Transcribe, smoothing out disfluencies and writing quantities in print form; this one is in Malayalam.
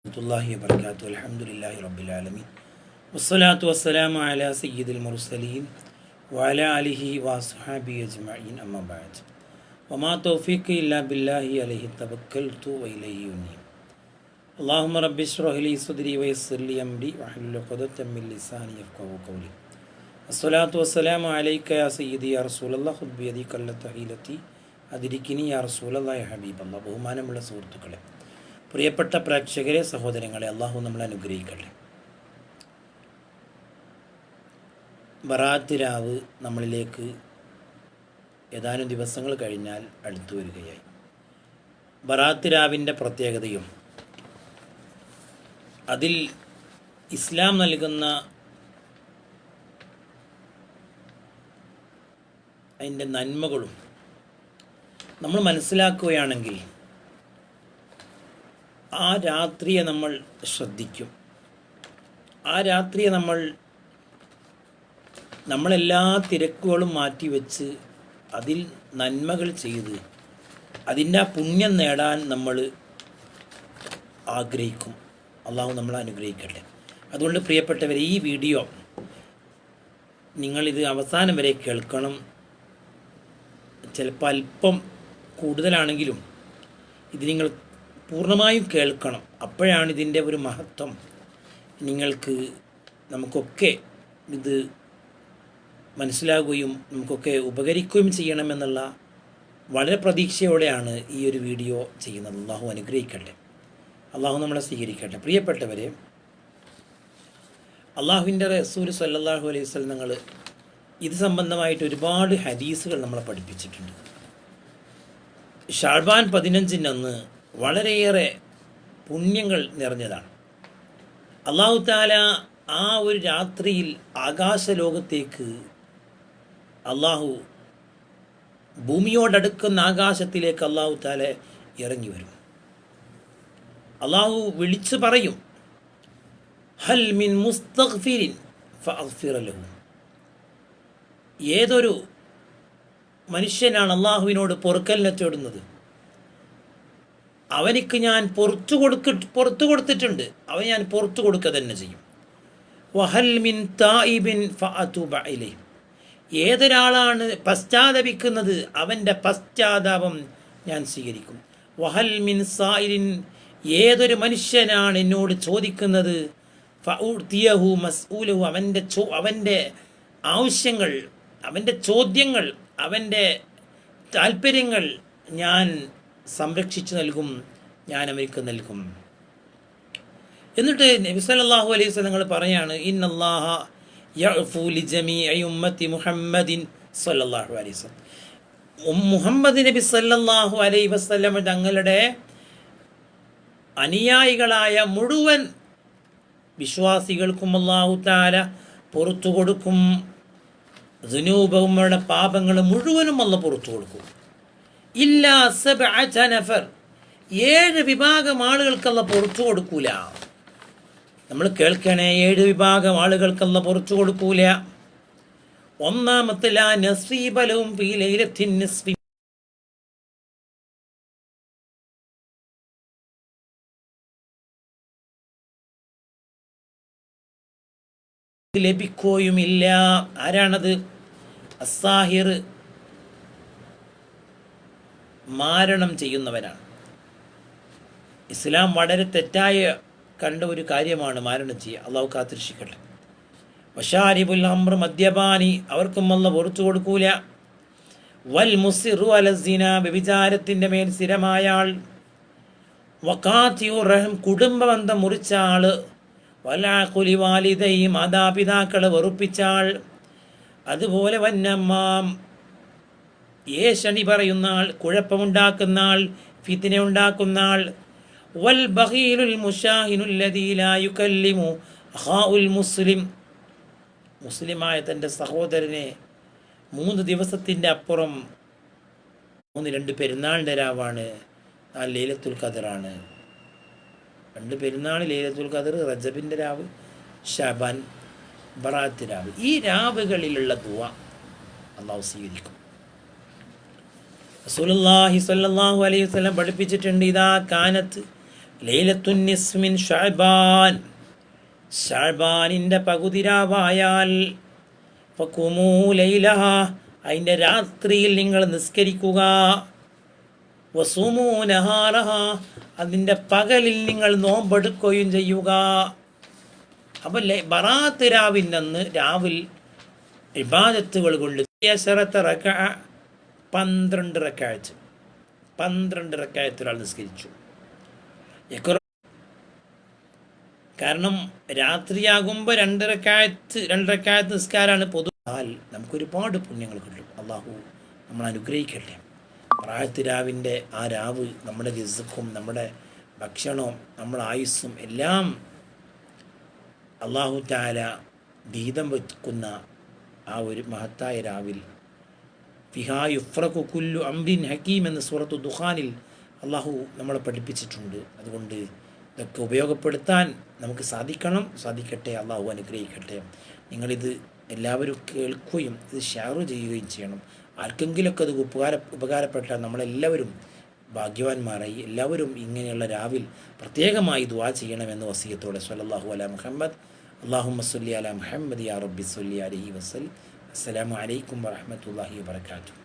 വറഹ്മത്തുള്ളാഹി വബറകാതുഹു. അൽഹംദുലില്ലാഹി റബ്ബിൽ ആലമീൻ വസ്സലാത്തു വസ്സലാമു അലാ സയ്യിദിൽ മുർസലീൻ വഅലാ ആലിഹി വഅസ്ഹാബിഹി അജ്മഈൻ അമ്മാ ബഅദ് വമാ തൗഫീഖി ഇല്ലാ ബില്ലാഹി അലൈഹി തവക്കൽതു വഇലൈഹി ഉനീബ്. അല്ലാഹുമ്മ റബ്ബി ഇശ്റഹ് ലി സദ്രി വയസ്സിർ ലി അംരി വഹ്ലുൽ ഉഖ്ദതം മിൻ ലിസാനി യഫ്ഖഹു ഖൗലി. അസ്സലാത്തു വസ്സലാമു അലൈക യാ സയ്യിദി യാ റസൂലല്ലാഹ് ഖുദ് ബിയദി ഖല്ലത ഹീലതി അദ്രികിനി യാ റസൂലല്ലാഹി യാ ഹബീബല്ലാഹ്. ബഹുമാനമുള്ള സുഹൃത്തുക്കളെ, പ്രിയപ്പെട്ട പ്രേക്ഷകരെ, സഹോദരങ്ങളെ, അള്ളാഹു നമ്മളെ അനുഗ്രഹിക്കട്ടെ. ബറാത്ത് രാവ് നമ്മളിലേക്ക് ഏതാനും ദിവസങ്ങൾ കഴിഞ്ഞാൽ അടുത്തു വരികയായി. ബറാത്ത് രാവിൻ്റെ പ്രത്യേകതയും അതിൽ ഇസ്ലാം നൽകുന്ന അതിൻ്റെ നന്മകളും നമ്മൾ മനസ്സിലാക്കുകയാണെങ്കിൽ ആ രാത്രിയെ നമ്മൾ ശ്രദ്ധിക്കും. ആ രാത്രിയെ നമ്മളെല്ലാ തിരക്കുകളും മാറ്റിവെച്ച് അതിൽ നന്മകൾ ചെയ്ത് അതിൻ്റെ ആ പുണ്യം നേടാൻ നമ്മൾ ആഗ്രഹിക്കും. അള്ളാഹു നമ്മളെ അനുഗ്രഹിക്കട്ടെ. അതുകൊണ്ട് പ്രിയപ്പെട്ടവരെ, ഈ വീഡിയോ നിങ്ങളിത് അവസാനം വരെ കേൾക്കണം. ചിലപ്പോൾ അല്പം കൂടുതലാണെങ്കിലും ഇത് നിങ്ങൾ പൂർണ്ണമായും കേൾക്കണം. അപ്പോഴാണ് ഇതിൻ്റെ ഒരു മഹത്വം നമുക്കൊക്കെ ഇത് മനസ്സിലാകുകയും നമുക്കൊക്കെ ഉപകരിക്കുകയും ചെയ്യണമെന്നുള്ള വളരെ പ്രതീക്ഷയോടെയാണ് ഈ ഒരു വീഡിയോ ചെയ്യുന്നത്. അള്ളാഹു അനുഗ്രഹിക്കട്ടെ. അള്ളാഹു നമ്മളെ സ്വീകരിക്കട്ടെ. പ്രിയപ്പെട്ടവരെ, അള്ളാഹുവിൻ്റെ റസൂൽ സല്ലല്ലാഹു അലൈഹി വസല്ലം തങ്ങൾ ഇത് സംബന്ധമായിട്ട് ഒരുപാട് ഹദീസുകൾ നമ്മളെ പഠിപ്പിച്ചിട്ടുണ്ട്. ഷഅബാൻ 15 വളരെയേറെ പുണ്യങ്ങൾ നിറഞ്ഞതാണ്. അല്ലാഹു തആല ആ ഒരു രാത്രിയിൽ ആകാശലോകത്തേക്ക് അള്ളാഹു ഭൂമിയോടടുക്കുന്ന ആകാശത്തിലേക്ക് അല്ലാഹു തആല ഇറങ്ങി വരും. അള്ളാഹു വിളിച്ചു പറയും, ഹൽ മിൻ മുസ്തഗ്ഫിരിൻ ഫഅഗ്ഫിറ ലഹു. ഏതൊരു മനുഷ്യനാണ് അള്ളാഹുവിനോട് പൊറുക്കലിനെ തേടുന്നത്, അവനിക്ക് ഞാൻ പുറത്തു കൊടുത്തിട്ടുണ്ട്, അവൻ ഞാൻ പുറത്തു കൊടുക്കുക തന്നെ ചെയ്യും. വഹൽ മിൻ തായിബിൻ ഫഅതൂബ ഇലൈഹി. ഏതൊരാളാണ് പശ്ചാത്തപിക്കുന്നത്, അവൻ്റെ പശ്ചാത്താപം ഞാൻ സ്വീകരിക്കും. വഹൽ മിൻ സായിലിൻ. ഏതൊരു മനുഷ്യനാണ് എന്നോട് ചോദിക്കുന്നത്, ഫഉതിയഹു മസ്ഊലഹു. അവൻ്റെ ആവശ്യങ്ങൾ, അവൻ്റെ ചോദ്യങ്ങൾ, അവൻ്റെ താല്പര്യങ്ങൾ ഞാൻ സംരക്ഷിച്ചു നൽകും, ഞാൻ അവർക്ക് നൽകും. എന്നിട്ട് നബി സല്ലല്ലാഹു അലൈഹി വസല്ലം പറയാണ്, ഇന്നല്ലാഹ യഅഫു ലിജമീഇ ഉമ്മത്തി മുഹമ്മദിൻ സല്ലല്ലാഹു അലൈഹി വസല്ലം. മുഹമ്മദ് നബി സല്ലല്ലാഹു അലൈഹി വസല്ലം തങ്ങളുടെ അനുയായികളായ മുഴുവൻ വിശ്വാസികൾക്കും അല്ലാഹു തആല പുറത്തു കൊടുക്കും. ദുനൂബഹും, അവരുടെ പാപങ്ങൾ മുഴുവനും അല്ലാഹു പുറത്തു കൊടുക്കും. ഇല്ലാ സബ്അത നഫർ. 7 വിഭാഗം ആളുകൾക്കല്ല പുറത്തു കൊടുക്കൂല. നമ്മൾ കേൾക്കണേ, 7 വിഭാഗം ആളുകൾക്കല്ല പുറത്തു കൊടുക്കൂല. ഒന്നാമത്തെ, ലാ നസീബ ലഹും ഫീ ലൈലത്തിൻ നിസ്ഫി. ലഭിക്കുകയുമില്ല. ആരാണത്? അസ്സാഹിർ, മാരണം ചെയ്യുന്നവനാണ്. ഇസ്ലാം വളരെ തെറ്റായ കണ്ട ഒരു കാര്യമാണ് മാരണം ചെയ്യുക. അള്ളാഹു കാത്തിരക്ഷിക്കട്ടെ. വശാരിബുൽ ഹംർ, മദ്യപാനി, അവർക്കും അല്ലാഹു പുറത്തു കൊടുക്കൂല. വൽ മുസിറു അലസിന, വ്യഭിചാരത്തിൻ്റെ മേൽ സ്ഥിരമായ ആൾ. വഖാതിഉർ റഹം, കുടുംബബന്ധം മുറിച്ച ആൾ. വലാഖുലി വാലിദൈ, മാതാപിതാക്കളെ വെറുപ്പിച്ച ആൾ. അതുപോലെ വന്നമ്മാം, ഏഷണി പറയുന്ന ആൾ, കുഴപ്പമുണ്ടാക്കുന്ന ആൾ, ഫിത്ന ഉണ്ടാക്കുന്ന ആൾ. വൽ ബഖീലുൽ മുശാഹിനുൽ ലദീ ലാ യുകല്ലിമു അഖാഉൽ മുസ്ലിം. മുസ്ലിമായ തൻ്റെ സഹോദരനെ 3 ദിവസത്തിൻ്റെ അപ്പുറം, 2 പെരുന്നാളിൻ്റെ രാവാണ്, 4 ലൈലത്തുൽ ഖദറാണ്. 2 പെരുന്നാൾ, ലൈലത്തുൽ ഖദർ, റജബിൻ്റെ രാവ്, ഷഅബാൻ, ബറാത്ത് രാവ്. ഈ രാവുകളിലുള്ള ദുആ അല്ലാഹു സ്വീകരിക്കും. റസൂലുള്ളാഹി സ്വല്ലല്ലാഹു അലൈഹി വസല്ലം പഠിപ്പിച്ചിട്ടുണ്ട്, ഇദാ കാനത്ത് ലൈലത്തുൻ നിസ്ഫി മിൻ ശഅബാൻ, ശഅബാനിൻ്റെ പകുതി രാവായാൽ ഫഖുമൂ ലൈലഹ, അതിൻ്റെ രാത്രിയിൽ നിങ്ങൾ നിസ്കരിക്കുക. വസുമൂ നഹാറഹ, അതിൻ്റെ പകലിൽ നിങ്ങൾ നോമ്പെടുക്കുകയും ചെയ്യുക. അപ്പം ബറാത്ത് രാവിൻ്റെ അന്ന് രാവിൽ ഇബാദത്തുകൾ കൊണ്ട് 12 റക്അത്ത് ഒരാൾ നിസ്കരിച്ചു. കാരണം രാത്രിയാകുമ്പോൾ 2 റക്അത്ത് നിസ്കാരമാണ് പൊതു. നമുക്കൊരുപാട് പുണ്യങ്ങൾ കിട്ടും. അള്ളാഹു നമ്മൾ അനുഗ്രഹിക്കട്ടെ. ബറാത്ത് രാവിൻ്റെ ആ രാവ് നമ്മുടെ റിസ്ക്കും നമ്മുടെ ഭക്ഷണവും നമ്മുടെ ആയുസ്സും എല്ലാം അള്ളാഹു തആല വീതം വെക്കുന്ന ആ ഒരു മഹത്തായ രാവിൽ ഫിഹാ യുഫ്രഖു കുല്ലു അംരിൻ ഹക്കീം എന്ന സൂറത്തു ദുഖാനിൽ അള്ളാഹു നമ്മളെ പഠിപ്പിച്ചിട്ടുണ്ട്. അതുകൊണ്ട് ഇതൊക്കെ ഉപയോഗപ്പെടുത്താൻ നമുക്ക് സാധിക്കട്ടെ. അള്ളാഹു അനുഗ്രഹിക്കട്ടെ. നിങ്ങളിത് എല്ലാവരും കേൾക്കുകയും ഇത് ഷെയർ ചെയ്യുകയും ചെയ്യണം. ആർക്കെങ്കിലുമൊക്കെ അത് ഉപകാരപ്പെട്ടാൽ നമ്മളെല്ലാവരും ഭാഗ്യവാന്മാരായി. എല്ലാവരും ഇങ്ങനെയുള്ള രാവിൽ പ്രത്യേകമായി ദുആ ചെയ്യണമെന്ന് വസിയത്തോടെ സ്വല്ലല്ലാഹു അലാ മുഹമ്മദ് അല്ലാഹുമ്മ സ്വല്ലി അലാ മുഹമ്മദ് യാ റബ്ബി സ്വല്ലി അലൈഹി വസല്ലം. അസ്സലാമു അലൈക്കും വറഹ്മത്തുള്ളാഹി വബറകാതുഹു.